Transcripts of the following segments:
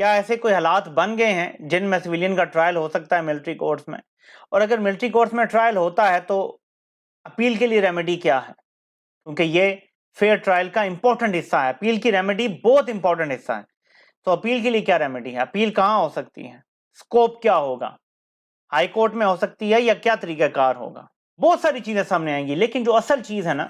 کیا ایسے کوئی حالات بن گئے ہیں جن میں سویلین کا ٹرائل ہو سکتا ہے ملٹری کورٹس میں؟ اور اگر ملٹری کورٹس میں ٹرائل ہوتا ہے تو اپیل کے لیے ریمیڈی کیا ہے؟ کیونکہ یہ فیئر ٹرائل کا امپورٹنٹ حصہ ہے، اپیل کی ریمیڈی بہت امپورٹنٹ حصہ ہے. تو اپیل کے لیے کیا ریمیڈی ہے؟ اپیل کہاں ہو سکتی ہے؟ اسکوپ کیا ہوگا؟ ہائی کورٹ میں ہو سکتی ہے یا کیا طریقہ کار ہوگا؟ بہت ساری چیزیں سامنے آئیں گی، لیکن جو اصل چیز ہے نا،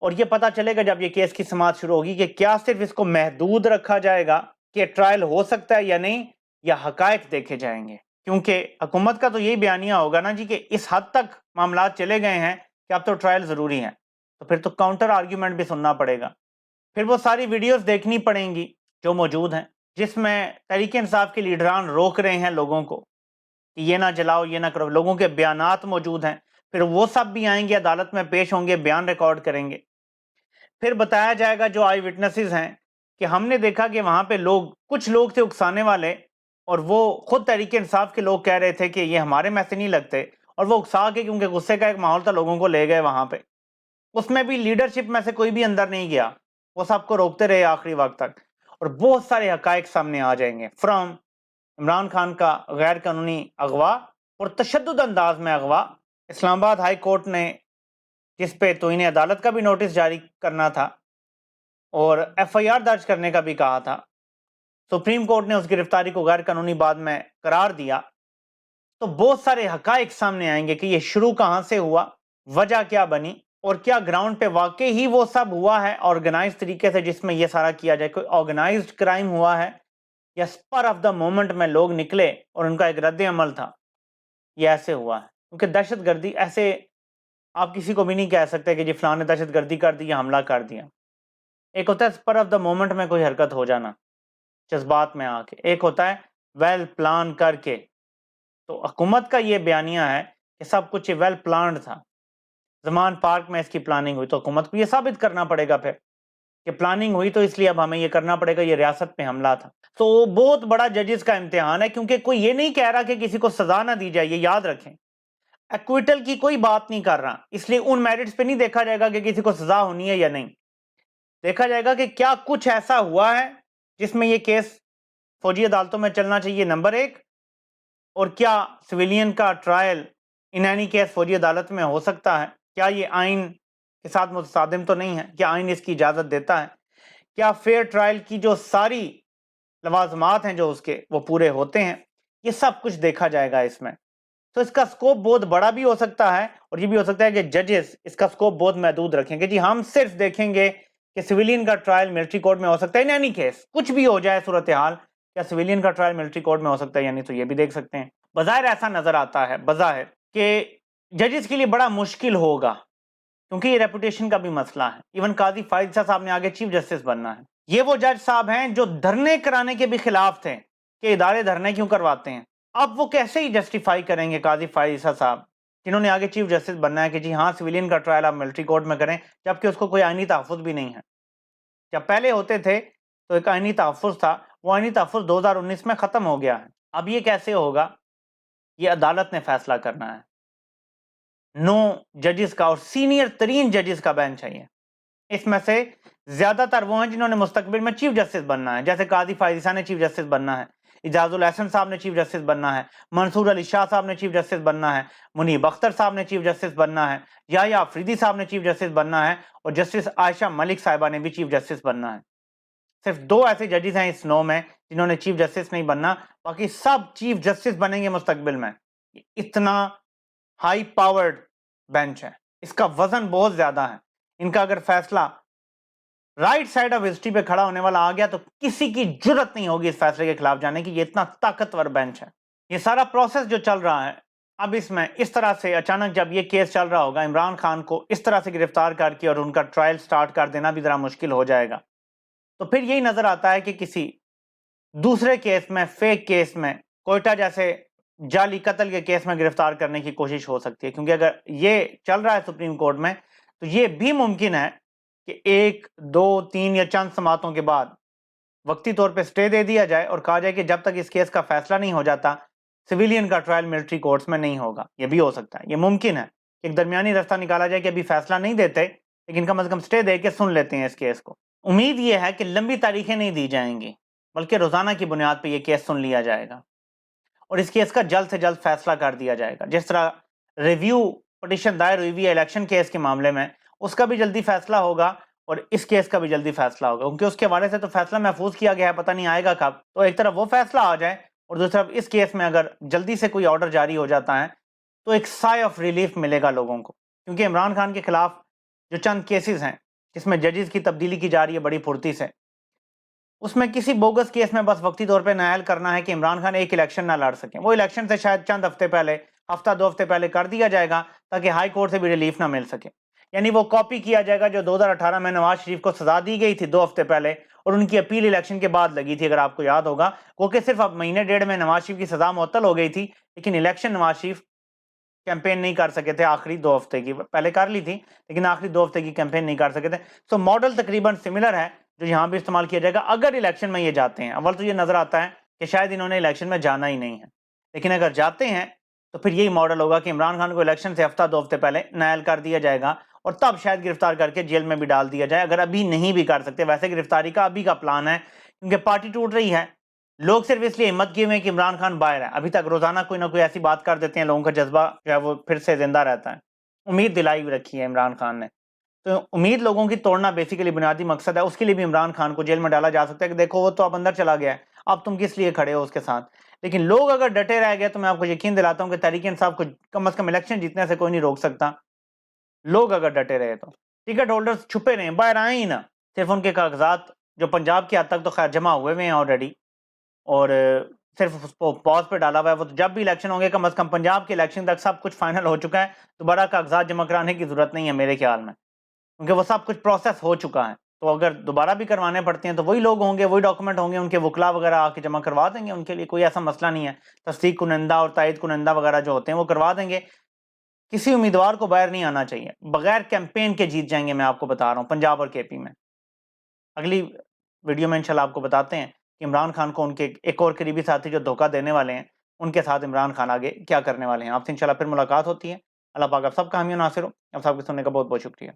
اور یہ پتا چلے گا جب یہ کیس کی سماعت شروع ہوگی کہ کیا صرف اس کو محدود رکھا جائے گا کہ ٹرائل ہو سکتا ہے یا نہیں، یا حقائق دیکھے جائیں گے. کیونکہ حکومت کا تو یہی بیانیہ ہوگا نا جی کہ اس حد تک معاملات چلے گئے ہیں کہ اب تو ٹرائل ضروری ہے، تو پھر تو کاؤنٹر آرگیومنٹ بھی سننا پڑے گا. پھر وہ ساری ویڈیوز دیکھنی پڑیں گی جو موجود ہیں، جس میں تحریک انصاف کے لیڈران روک رہے ہیں لوگوں کو کہ یہ نہ جلاؤ، یہ نہ کرو. لوگوں کے بیانات موجود ہیں، پھر وہ سب بھی آئیں گے، عدالت میں پیش ہوں گے، بیان ریکارڈ کریں گے. پھر بتایا جائے گا جو آئی وٹنسز ہیں کہ ہم نے دیکھا کہ وہاں پہ کچھ لوگ تھے اکسانے والے، اور وہ خود تحریک انصاف کے لوگ کہہ رہے تھے کہ یہ ہمارے میں سے نہیں لگتے، اور وہ اکسا کے کیونکہ غصے کا ایک ماحول تھا لوگوں کو لے گئے وہاں پہ. اس میں بھی لیڈرشپ میں سے کوئی بھی اندر نہیں گیا، وہ سب کو روکتے رہے آخری وقت تک. اور بہت سارے حقائق سامنے آ جائیں گے، فرام عمران خان کا غیر قانونی اغوا اور تشدد انداز میں اغوا. اسلام آباد ہائی کورٹ نے جس پہ توہین عدالت کا بھی نوٹس جاری کرنا تھا اور ایف آئی آر درج کرنے کا بھی کہا تھا، سپریم کورٹ نے اس گرفتاری کو غیر قانونی بعد میں قرار دیا. تو بہت سارے حقائق سامنے آئیں گے کہ یہ شروع کہاں سے ہوا، وجہ کیا بنی، اور کیا گراؤنڈ پہ واقعی ہی وہ سب ہوا ہے آرگنائز طریقے سے جس میں یہ سارا کیا جائے. کوئی آرگنائزڈ کرائم ہوا ہے یا سپر آف دا مومنٹ میں لوگ نکلے اور ان کا ایک رد عمل تھا، یہ ایسے ہوا ہے. کیونکہ دہشت گردی ایسے آپ کسی کو بھی نہیں کہہ سکتے کہ جی فلاں نے دہشت گردی کر دی یا حملہ کر دیا. ایک ہوتا ہے سپر آف دا مومنٹ میں کوئی حرکت ہو جانا جذبات میں آ کے، ایک ہوتا ہے ویل پلان کر کے. تو حکومت کا یہ بیانیہ ہے کہ سب کچھ ویل پلانڈ تھا. زمان پارک میں اس کی پلاننگ ہوئی، تو حکومت کو یہ ثابت کرنا پڑے گا پھر کہ پلاننگ ہوئی، تو اس لیے اب ہمیں یہ کرنا پڑے گا، یہ ریاست پہ حملہ تھا. تو بہت بڑا ججز کا امتحان ہے، کیونکہ کوئی یہ نہیں کہہ رہا کہ کسی کو سزا نہ دی جائے. یہ یاد رکھیں، ایکویٹل کی کوئی بات نہیں کر رہا، اس لیے ان میرٹس پہ نہیں دیکھا جائے گا کہ کسی کو سزا ہونی ہے یا نہیں. دیکھا جائے گا کہ کیا کچھ ایسا ہوا ہے جس میں یہ کیس فوجی عدالتوں میں چلنا چاہیے، نمبر ایک، اور کیا سویلین کا ٹرائل ان اینی کیس فوجی عدالت میں ہو سکتا ہے، کیا یہ آئین کے ساتھ متصادم تو نہیں ہے، کیا آئین اس کی اجازت دیتا ہے، کیا فیئر ٹرائل کی جو ساری لوازمات ہیں جو اس کے وہ پورے ہوتے ہیں. یہ سب کچھ دیکھا جائے گا اس میں. تو اس کا سکوپ بہت بڑا بھی ہو سکتا ہے، اور یہ بھی ہو سکتا ہے کہ ججز اس کا سکوپ بہت محدود رکھیں گے. جی ہم صرف دیکھیں گے کہ سویلین کا ٹرائل ملٹری کورٹ میں ہو سکتا ہے، اینی کیس کچھ بھی ہو جائے صورتحال، کیا سویلین کا ٹرائل ملٹری کورٹ میں ہو سکتا ہے یا نہیں، تو یہ بھی دیکھ سکتے ہیں. بظاہر ایسا نظر آتا ہے بظاہر کہ ججز کے لیے بڑا مشکل ہوگا، کیونکہ یہ ریپوٹیشن کا بھی مسئلہ ہے. ایون قاضی فائز صاحب نے آگے چیف جسٹس بننا ہے. یہ وہ جج صاحب ہیں جو دھرنے کرانے کے بھی خلاف تھے کہ ادارے دھرنے کیوں کرواتے ہیں. اب وہ کیسے ہی جسٹیفائی کریں گے قاضی فائز صاحب جنہوں نے آگے چیف جسٹس بننا ہے کہ جی ہاں سویلین کا ٹرائل آپ ملٹری کورٹ میں کریں، جبکہ اس کو کوئی آئینی تحفظ بھی نہیں ہے. جب پہلے ہوتے تھے تو ایک آئینی تحفظ تھا، وہ آئینی تحفظ 2019 میں ختم ہو گیا ہے. اب یہ کیسے ہوگا؟ یہ عدالت نے فیصلہ کرنا ہے. 9 ججز کا اور سینئر ترین ججز کا بینچ ہے یہ. اس میں سے زیادہ تر وہ ہیں جنہوں نے مستقبل میں چیف جسٹس بننا ہے، جیسے قاضی فائزہ نے چیف جسٹس بننا ہے، اعجاز الاحسن صاحب نے چیف جسٹس بننا ہے، منصور علی شاہ صاحب نے چیف جسٹس بننا ہے، منیب اختر صاحب نے چیف جسٹس بننا ہے، یحییٰ آفریدی صاحب نے چیف جسٹس بننا ہے، اور جسٹس عائشہ ملک صاحبہ نے بھی چیف جسٹس بننا ہے. صرف 2 ایسے ججز ہیں اس 9 میں جنہوں نے چیف جسٹس نہیں بننا، باقی سب چیف جسٹس بنیں گے مستقبل میں. اتنا ہائی پاورڈ بینچ ہے، اس کا وزن بہت زیادہ ہے. ان کا اگر فیصلہ رائٹ سائڈ آف ہسٹری پہ کھڑا ہونے والا آ گیا تو کسی کی جرت نہیں ہوگی اس فیصلے کے خلاف جانے کی. یہ اتنا طاقتور بینچ ہے. یہ سارا پروسیس جو چل رہا ہے اب اس میں اس طرح سے اچانک جب یہ کیس چل رہا ہوگا، عمران خان کو اس طرح سے گرفتار کر کے اور ان کا ٹرائل سٹارٹ کر دینا بھی ذرا مشکل ہو جائے گا. تو پھر یہی نظر آتا ہے کہ کسی دوسرے کیس میں، فیک کیس میں، کوئٹہ جیسے جعلی قتل کے کیس میں گرفتار کرنے کی کوشش ہو سکتی ہے. کیونکہ اگر یہ چل رہا ہے سپریم کورٹ میں تو یہ بھی ممکن ہے کہ 1 2 3 یا چند سماعتوں کے بعد وقتی طور پہ سٹے دے دیا جائے اور کہا جائے کہ جب تک اس کیس کا فیصلہ نہیں ہو جاتا سویلین کا ٹرائل ملٹری کورٹس میں نہیں ہوگا. یہ بھی ہو سکتا ہے، یہ ممکن ہے کہ ایک درمیانی راستہ نکالا جائے کہ ابھی فیصلہ نہیں دیتے لیکن کم از کم سٹے دے کے سن لیتے ہیں اس کیس کو. امید یہ ہے کہ لمبی تاریخیں نہیں دی جائیں گی. بلکہ روزانہ کی بنیاد پہ یہ کیس سن لیا جائے گا اور اس کیس کا جلد سے جلد فیصلہ کر دیا جائے گا. جس طرح ریویو پٹیشن دائر ہوئی ہوئی ہے الیکشن کیس کے معاملے میں، اس کا بھی جلدی فیصلہ ہوگا اور اس کیس کا بھی جلدی فیصلہ ہوگا، کیونکہ اس کے حوالے سے تو فیصلہ محفوظ کیا گیا ہے، پتہ نہیں آئے گا کب. تو ایک طرف وہ فیصلہ آ جائے اور دوسری طرف اس کیس میں اگر جلدی سے کوئی آرڈر جاری ہو جاتا ہے تو ایک سائے آف ریلیف ملے گا لوگوں کو. کیونکہ عمران خان کے خلاف جو چند کیسز ہیں جس میں ججز کی تبدیلی کی جا رہی ہے بڑی پھرتی سے، اس میں کسی بوگس کیس میں بس وقتی طور پہ نائل کرنا ہے کہ عمران خان ایک الیکشن نہ لڑ سکیں. وہ الیکشن سے شاید چند ہفتے پہلے، ہفتہ دو ہفتے پہلے کر دیا جائے گا تاکہ ہائی کورٹ سے بھی ریلیف نہ مل سکے. یعنی وہ کاپی کیا جائے گا جو 2018 میں نواز شریف کو سزا دی گئی تھی 2 ہفتے پہلے، اور ان کی اپیل الیکشن کے بعد لگی تھی، اگر آپ کو یاد ہوگا. وہ کہ صرف اب مہینے ڈیڑھ میں نواز شریف کی سزا معطل ہو گئی تھی، لیکن الیکشن نواز شریف کیمپین نہیں کر سکے تھے آخری 2 ہفتے کی. پہلے کر لی تھی لیکن آخری 2 ہفتے کی کیمپین نہیں کر سکے تھے. تو ماڈل تقریباً سملر ہے جو یہاں بھی استعمال کیا جائے گا اگر الیکشن میں یہ جاتے ہیں. اول تو یہ نظر آتا ہے کہ شاید انہوں نے الیکشن میں جانا ہی نہیں ہے، لیکن اگر جاتے ہیں تو پھر یہی ماڈل ہوگا کہ عمران خان کو الیکشن سے ہفتہ 2 ہفتے پہلے نائل کر دیا جائے گا اور تب شاید گرفتار کر کے جیل میں بھی ڈال دیا جائے، اگر ابھی نہیں بھی کر سکتے. ویسے گرفتاری کا ابھی کا پلان ہے کیونکہ پارٹی ٹوٹ رہی ہے. لوگ صرف اس لیے ہمت کیے ہوئے ہیں کہ عمران خان باہر ہے. ابھی تک روزانہ کوئی نہ کوئی ایسی بات کر دیتے ہیں، لوگوں کا جذبہ جو ہے وہ پھر سے زندہ رہتا ہے. امید دلائی ہوئی رکھی ہے عمران خان نے، تو امید لوگوں کی توڑنا بیسیکلی بنیادی مقصد ہے. اس کے لیے بھی عمران خان کو جیل میں ڈالا جا سکتا ہے کہ دیکھو وہ تو اب اندر چلا گیا ہے، اب تم کس لیے کھڑے ہو اس کے ساتھ. لیکن لوگ اگر ڈٹے رہ گئے تو میں آپ کو یقین دلاتا ہوں کہ تحریک انصاف کو کم از کم الیکشن جیتنے سے کوئی نہیں روک سکتا. لوگ اگر ڈٹے رہے تو ٹکٹ ہولڈرز چھپے رہے، باہر آئیں ہی نہ. صرف ان کے کاغذات جو پنجاب کی حد تک تو خیر جمع ہوئے ہوئے ہیں آلریڈی، اور صرف اس کو پاز پہ ڈالا ہوا ہے. وہ تو جب بھی الیکشن ہوں گے کم از کم پنجاب کے الیکشن تک سب کچھ فائنل ہو چکا ہے، دوبارہ کاغذات جمع کرانے کی ضرورت نہیں ہے میرے خیال میں، کیونکہ وہ سب کچھ پروسیس ہو چکا ہے. تو اگر دوبارہ بھی کروانے پڑتے ہیں تو وہی لوگ ہوں گے، وہی ڈاکومنٹ ہوں گے، ان کے وکلا وغیرہ آ کے جمع کروا دیں گے. ان کے لیے کوئی ایسا مسئلہ نہیں ہے. تصدیق کنندہ اور تائید کنندہ وغیرہ جو ہوتے ہیں وہ کروا دیں گے. کسی امیدوار کو باہر نہیں آنا چاہیے. بغیر کیمپین کے جیت جائیں گے، میں آپ کو بتا رہا ہوں، پنجاب اور کے پی میں. اگلی ویڈیو میں انشاءاللہ آپ کو بتاتے ہیں کہ عمران خان کو ان کے ایک اور قریبی ساتھی جو دھوکہ دینے والے ہیں، ان کے ساتھ عمران خان آگے کیا کرنے والے ہیں. آپ سے انشاءاللہ پھر ملاقات ہوتی ہے. اللہ پاک آپ سب کا حامی و ناصر ہو. آپ سب کے سننے کا بہت بہت شکریہ.